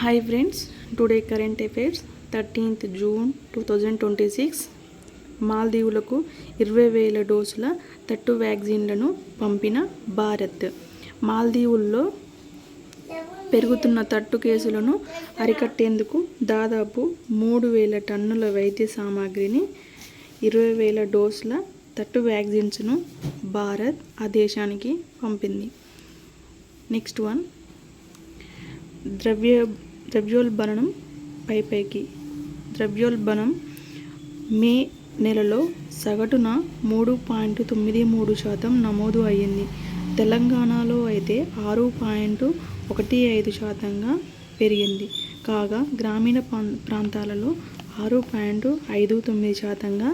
Hi friends, today current affairs 13th June 2026 మాల్దీవులకు 20,000 డోసుల తట్టు వ్యాక్సిన్లను పంపిన భారత్. మాల్దీవుల్లో పెరుగుతున్న తట్టు కేసులను అరికట్టేందుకు దాదాపు 3,000 టన్నుల వైద్య సామాగ్రిని 20,000 డోసుల తట్టు వ్యాక్సిన్స్ను భారత్ ఆ దేశానికి పంపింది. నెక్స్ట్ వన్, ద్రవ్యోల్బణం పైకి. ద్రవ్యోల్బణం మే నెలలో సగటున 3.93% నమోదు అయ్యింది. తెలంగాణలో అయితే 6.15%గా పెరిగింది. కాగా గ్రామీణ ప్రాంతాలలో 6.59%గా,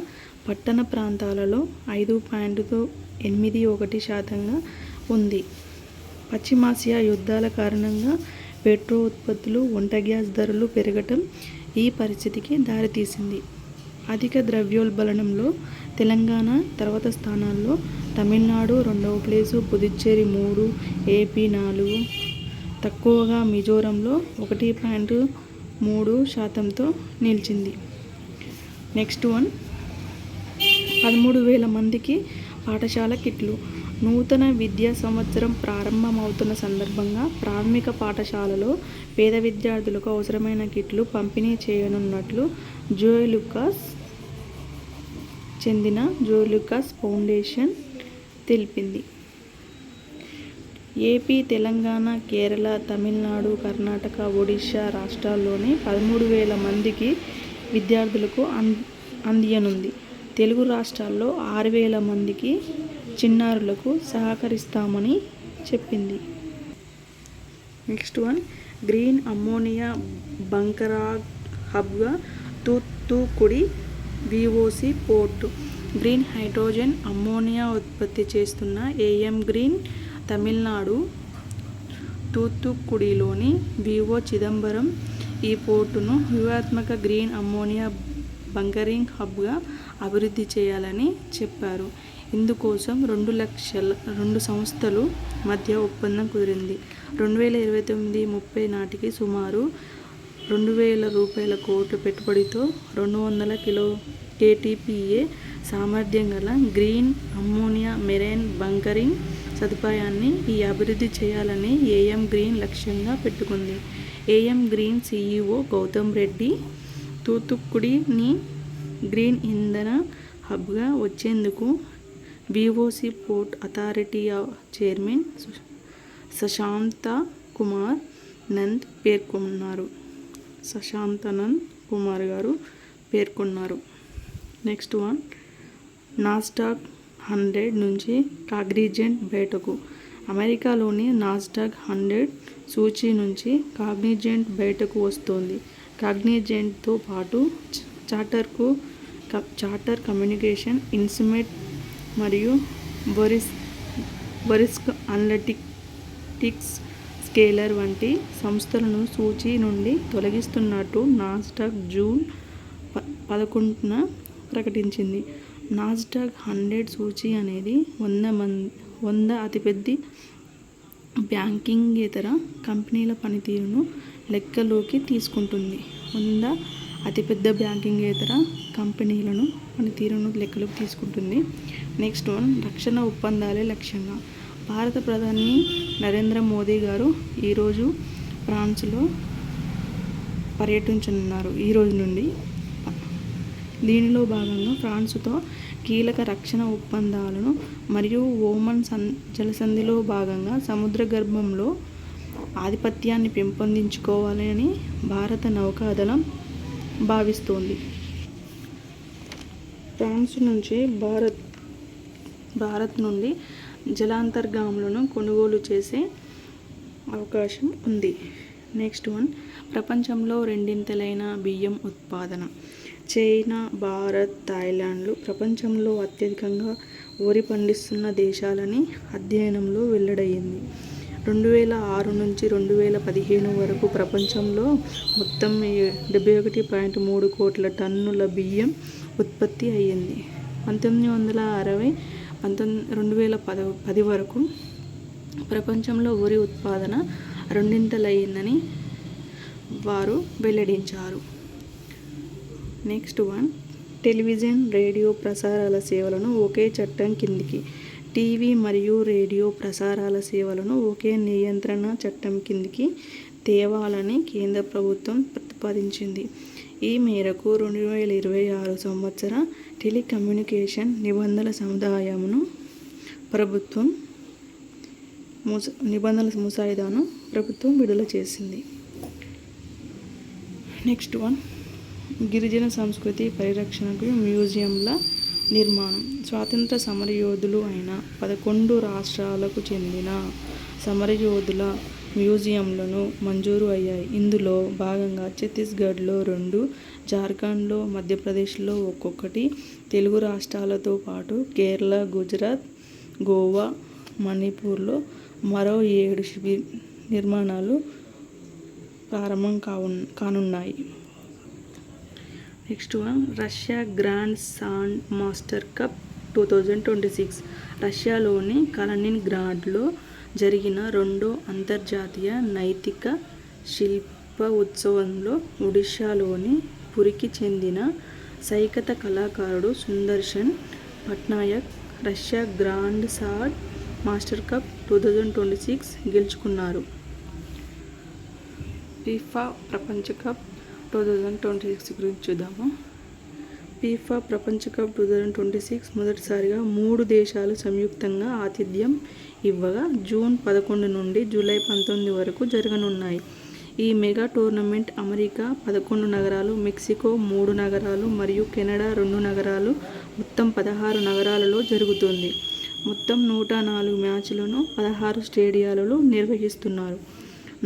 పట్టణ ప్రాంతాలలో 5.81%గా ఉంది. పశ్చిమాసియా యుద్ధాల కారణంగా పెట్రో ఉత్పత్తులు, వంట గ్యాస్ ధరలు పెరగటం ఈ పరిస్థితికి దారితీసింది. అధిక ద్రవ్యోల్బణంలో తెలంగాణ తర్వాత స్థానాల్లో తమిళనాడు 2వ ప్లేసు, పుదుచ్చేరి 3, ఏపీ 4, తక్కువగా మిజోరంలో 1.3%తో నిలిచింది. నెక్స్ట్ వన్, 13,000 మందికి పాఠశాల కిట్లు. నూతన విద్యా సంవత్సరం ప్రారంభమవుతున్న సందర్భంగా ప్రాథమిక పాఠశాలలో పేద విద్యార్థులకు అవసరమైన కిట్లు పంపిణీ చేయనున్నట్లు చెందిన జోయ్ లూకాస్ ఫౌండేషన్ తెలిపింది. ఏపీ, తెలంగాణ, కేరళ, తమిళనాడు, కర్ణాటక, ఒడిశా రాష్ట్రాల్లోని 13,000 మందికి విద్యార్థులకు అందియనుంది. తెలుగు రాష్ట్రాల్లో 6,000 మందికి చిన్నారులకు సహకరిస్తామని చెప్పింది. Next one, green ammonia bunkering హబ్గా Thoothukudi VOC port. Green hydrogen ammonia ఉత్పత్తి చేస్తున్న ఏఎం గ్రీన్ తమిళనాడు తూత్తుకుడిలోని విఓ చిదంబరం ఈ పోర్టును వ్యూహాత్మక గ్రీన్ అమ్మోనియా బంకరింగ్ హబ్గా అభివృద్ధి చేయాలని చెప్పారు. ఇందుకోసం 2 సంస్థలు మధ్య ఒప్పందం కుదిరింది. 2029-30 నాటికి సుమారు 2,000 కోట్ల పెట్టుబడితో 200 KTPA సామర్థ్యం గల గ్రీన్ అమ్మోనియా మెరైన్ బంకరింగ్ సదుపాయాన్ని అభివృద్ధి చేయాలని ఏఎం గ్రీన్ లక్ష్యంగా పెట్టుకుంది. AM green CEO Gautam Reddy తూత్తుకుడిని గ్రీన్ ఇంధన హబ్గా వచ్చేందుకు VOC port authority chairman Shashanta Kumar Nand గారు పేర్కొన్నారు. నెక్స్ట్ వన్, నాస్డాక్ 100 నుంచి కాగ్నిజెంట్ బయటకు. అమెరికాలోని నాస్డాక్ 100 సూచీ నుంచి కాగ్నిజెంట్ బయటకు వస్తోంది. కాగ్నిజెంట్తో పాటు చార్టర్ కమ్యూనికేషన్, ఇన్సిమెట్ మరియు వరిస్క్ అనలిటిక్స్ స్కేలర్ వంటి సంస్థలను సూచీ నుండి తొలగిస్తున్నట్టు నాస్డాక్ జూన్ 11న ప్రకటించింది. నాస్డాక్ 100 సూచీ అనేది 100 అతిపెద్ద బ్యాంకింగేతర కంపెనీల పనితీరును లెక్కలోకి తీసుకుంటుంది. 100 అతిపెద్ద బ్యాంకింగేతర కంపెనీలను పనితీరును లెక్కలోకి తీసుకుంటుంది. నెక్స్ట్ వన్, రక్షణ ఒప్పందాలే లక్ష్యంగా. భారత ప్రధాని నరేంద్ర మోదీ గారు ఈరోజు ఫ్రాన్స్లో పర్యటించనున్నారు. ఈ రోజు నుండి. దీనిలో భాగంగా ఫ్రాన్స్తో కీలక రక్షణ ఒప్పందాలను మరియు ఓమన్ జలసంధిలో భాగంగా సముద్ర గర్భంలో ఆధిపత్యాన్ని పెంపొందించుకోవాలని భారత నౌకాదళం భావిస్తోంది. ఫ్రాన్స్ నుంచి భారత్ నుండి జలాంతర్గాములను కొనుగోలు చేసే అవకాశం ఉంది. నెక్స్ట్ వన్, ప్రపంచంలో రెండింతలైన బియ్యం ఉత్పాదన. చైనా, భారత్, థాయిలాండ్లు ప్రపంచంలో అత్యధికంగా వరి పండిస్తున్న దేశాలని అధ్యయనంలో వెల్లడయ్యింది. 2006 నుంచి 2015 వరకు ప్రపంచంలో మొత్తం 71.3 కోట్ల టన్నుల బియ్యం ఉత్పత్తి అయ్యింది. 1960-2010 వరకు ప్రపంచంలో వరి ఉత్పాదన రెండింతలయ్యిందని వారు వెల్లడించారు. నెక్స్ట్ వన్, టెలివిజన్, రేడియో ప్రసారాల సేవలను ఒకే చట్టం కిందికి టీవీ మరియు రేడియో ప్రసారాల సేవలను ఒకే నియంత్రణ చట్టం కిందికి తేవాలని కేంద్ర ప్రభుత్వం ప్రతిపాదించింది. ఈ మేరకు 2026 సంవత్సర టెలికమ్యూనికేషన్ నిబంధనల ముసాయిదాను ప్రభుత్వం విడుదల చేసింది. నెక్స్ట్ వన్, గిరిజన సంస్కృతి పరిరక్షణకు మ్యూజియంల నిర్మాణం. స్వాతంత్ర సమరయోధులు అయిన 11 రాష్ట్రాలకు చెందిన సమరయోధుల మ్యూజియంలను మంజూరు అయ్యాయి. ఇందులో భాగంగా ఛత్తీస్గఢ్లో 2, జార్ఖండ్లో, మధ్యప్రదేశ్లో ఒక్కొక్కటి, తెలుగు రాష్ట్రాలతో పాటు కేరళ, గుజరాత్, గోవా, మణిపూర్లో మరో 7 నిర్మాణాలు ప్రారంభం కానున్నాయి. Next one, Russia grand sand master cup 2026. రష్యాలోని కలినిన్గ్రాడ్లో జరిగిన 2వ అంతర్జాతీయ నైతిక శిల్ప ఉత్సవంలో ఒడిషాలోని పురికి చెందిన సైకత కళాకారుడు Sudarshan Patnaik Russia grand sand master cup 2026 గెలుచుకున్నారు. ఫీఫా ప్రపంచ కప్ 2026 గురించి చూద్దాము. ఫీఫా ప్రపంచ కప్ 2026 మొదటిసారిగా 3 దేశాలు సంయుక్తంగా ఆతిథ్యం ఇవ్వగా జూన్ 11 నుండి జూలై 19 వరకు జరగనున్నాయి. ఈ మెగా టోర్నమెంట్ అమెరికా 11 నగరాలు, మెక్సికో 3 నగరాలు మరియు కెనడా 2 నగరాలు, మొత్తం 16 నగరాలలో జరుగుతుంది. మొత్తం 104 మ్యాచ్లను 16 స్టేడియాలలో నిర్వహిస్తున్నారు.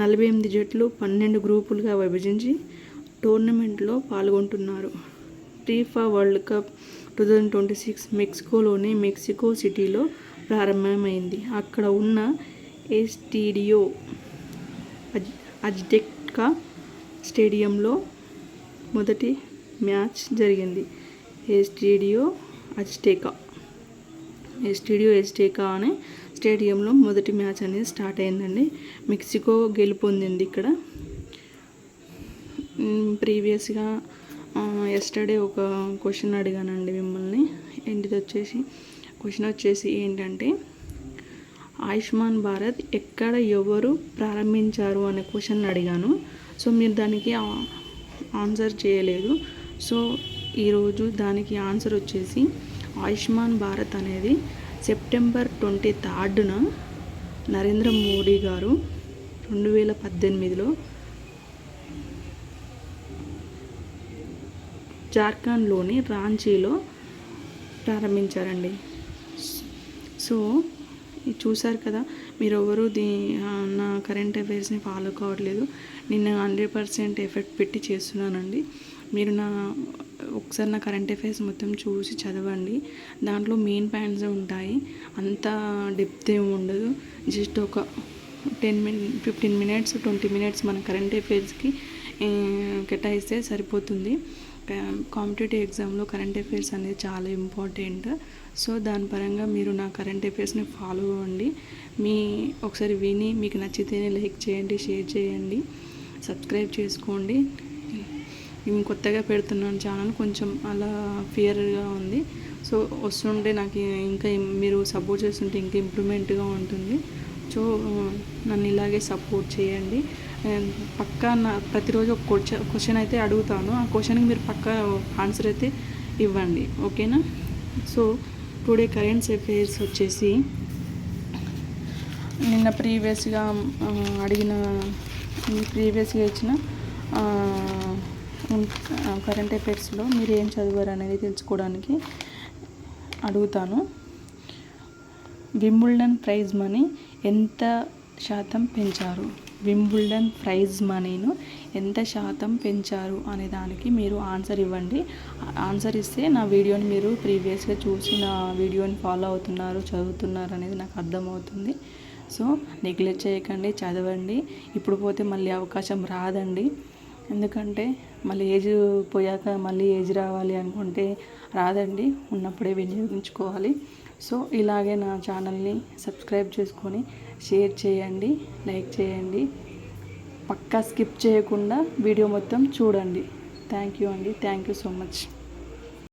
48 జట్లు 12 గ్రూపులుగా విభజించి టోర్నమెంట్లో పాల్గొంటున్నారు. ఫీఫా వరల్డ్ కప్ 2026 మెక్సికోలోని మెక్సికో సిటీలో ప్రారంభమైంది. అక్కడ ఉన్న ఎస్టాడియో అజ్టెకా స్టేడియంలో మొదటి మ్యాచ్ జరిగింది. ఎస్టాడియో అజ్టెకా అనే స్టేడియంలో మొదటి మ్యాచ్ అనేది స్టార్ట్ అయిందండి. మెక్సికో గెలుపొందింది. ఇక్కడ ప్రీవియస్గా ఎస్టర్డే ఒక క్వశ్చన్ అడిగానండి మిమ్మల్ని. క్వశ్చన్ వచ్చేసి ఏంటంటే, ఆయుష్మాన్ భారత్ ఎక్కడ ఎవరు ప్రారంభించారు అనే క్వశ్చన్ అడిగాను. సో మీరు దానికి ఆన్సర్ చేయలేదు. సో ఈరోజు దానికి ఆన్సర్ వచ్చేసి ఆయుష్మాన్ భారత్ అనేది సెప్టెంబర్ 23 నరేంద్ర మోడీ గారు 2018లో జార్ఖండ్లోని రాంచీలో ప్రారంభించారండి. సో చూసారు కదా, మీరు ఎవరు నా కరెంట్ అఫైర్స్ని ఫాలో కావట్లేదు. నేను 100% ఎఫర్ట్ పెట్టి చేస్తున్నానండి. మీరు ఒకసారి నా కరెంట్ అఫైర్స్ మొత్తం చూసి చదవండి. దాంట్లో మెయిన్ పాయింట్స్ ఉంటాయి, అంత డెప్త్ ఏమి ఉండదు. జస్ట్ ఒక 15 మినిట్స్ 20 మినిట్స్ మన కరెంట్ అఫైర్స్కి కేటాయిస్తే సరిపోతుంది. కాంపిటేటివ్ ఎగ్జామ్లో కరెంట్ అఫైర్స్ అనేది చాలా ఇంపార్టెంట్. సో దాని పరంగా మీరు నా కరెంట్ అఫైర్స్ని ఫాలో అవ్వండి. ఒకసారి విని మీకు నచ్చితేనే లైక్ చేయండి, షేర్ చేయండి, సబ్స్క్రైబ్ చేసుకోండి. నేను కొత్తగా పెడుతున్నాను ఛానల్, కొంచెం అలా ఫియర్గా ఉంది. సో వస్తుంటే నాకు ఇంకా మీరు సపోర్ట్ చేస్తుంటే ఇంకా ఇంప్రూవ్మెంట్గా ఉంటుంది. సో నన్ను ఇలాగే సపోర్ట్ చేయండి. పక్కా ప్రతిరోజు ఒక క్వశ్చన్ అయితే అడుగుతాను. ఆ క్వశ్చన్కి మీరు పక్కా ఆన్సర్ అయితే ఇవ్వండి, ఓకేనా? సో టుడే కరెంట్ అఫైర్స్ వచ్చేసి నిన్న ప్రీవియస్గా ఇచ్చిన కరెంట్ అఫైర్స్లో మీరు ఏం చదివారు అనేది తెలుసుకోవడానికి అడుగుతాను. వింబుల్డన్ ప్రైజ్ మనీ ఎంత శాతం పెంచారు? వింబుల్డన్ ప్రైజ్ మనీను ఎంత శాతం పెంచారు అనే దానికి మీరు ఆన్సర్ ఇవ్వండి. ఆన్సర్ ఇస్తే నా వీడియోని మీరు ప్రీవియస్గా చూసి నా వీడియోని ఫాలో అవుతున్నారు, చదువుతున్నారు అనేది నాకు అర్థమవుతుంది. సో నెగ్లెక్ట్ చేయకండి, చదవండి. ఇప్పుడు పోతే మళ్ళీ అవకాశం రాదండి. ఎందుకంటే మళ్ళీ ఏజ్ పోయాక మళ్ళీ ఏజ్ రావాలి అనుకుంటే రాదండి, ఉన్నప్పుడే వినియోగించుకోవాలి. సో ఇలాగే నా ఛానల్ని సబ్స్క్రైబ్ చేసుకొని షేర్ చేయండి, లైక్ చేయండి. పక్కా స్కిప్ చేయకుండా వీడియో మొత్తం చూడండి. థ్యాంక్ యూ అండి. Thank you so much.